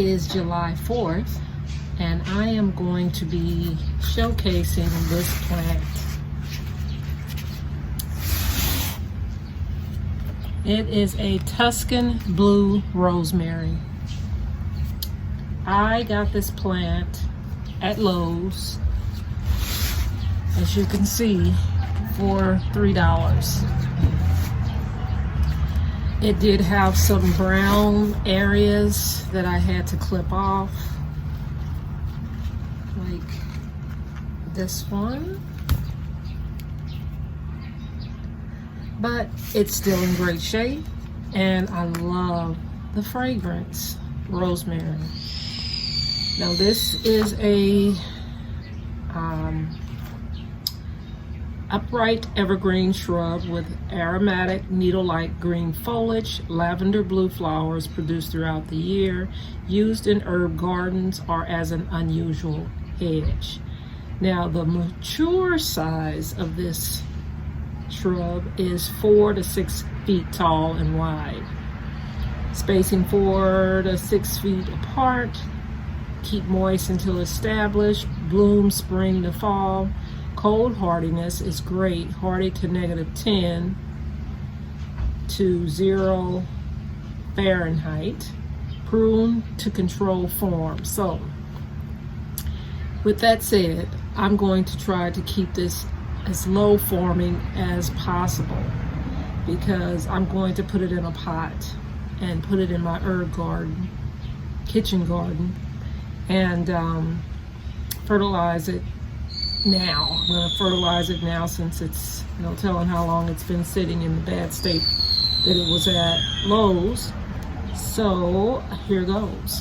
is July 4th, and I am going to be showcasing this plant. It is a Tuscan blue rosemary. I got this plant at Lowe's, as you can see, for $3. It did have some brown areas that I had to clip off, like this one, but it's still in great shape, and I love the fragrance, rosemary. Now this is a upright evergreen shrub with aromatic needle-like green foliage, lavender blue flowers produced throughout the year, used in herb gardens or as an unusual hedge. Now the mature size of this shrub is 4 to 6 feet tall and wide, spacing 4 to 6 feet apart. Keep moist until established, bloom spring to fall. Cold hardiness is great, hardy to -10 to 0 Fahrenheit. Prune to control form. So, with that said, I'm going to try to keep this as low forming as possible, because I'm going to put it in a pot and put it in my herb garden, kitchen garden, and fertilize it now. I'm going to fertilize it now, since it's no telling how long it's been sitting in the bad state that it was at Lowe's. So here goes.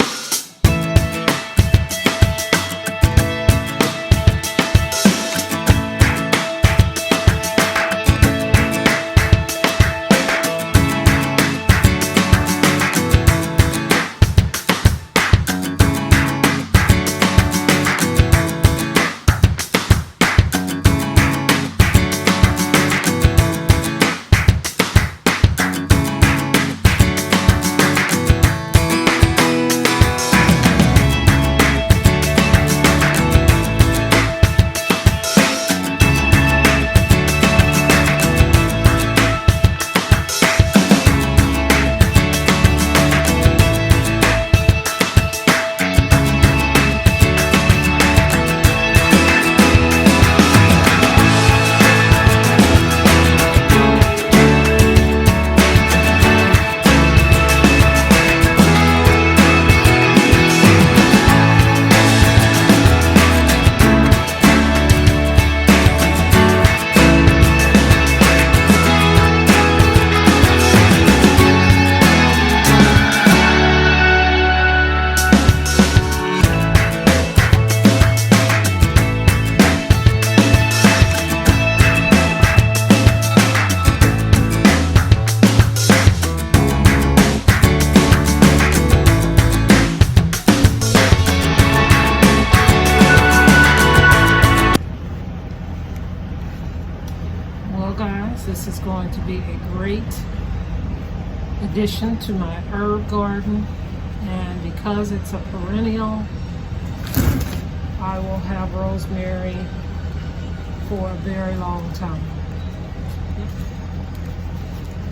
Well guys, this is going to be a great addition to my herb garden, and because it's a perennial, I will have rosemary for a very long time.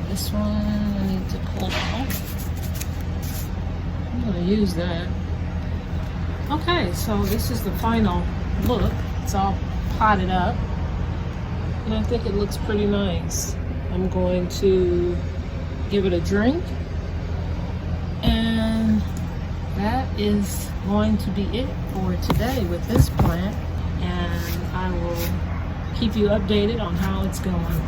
This one I need to pull off. I'm going to use that. Okay, so this is the final look. It's all potted up, and I think it looks pretty nice. I'm going to give it a drink, and that is going to be it for today with this plant, and I will keep you updated on how it's going.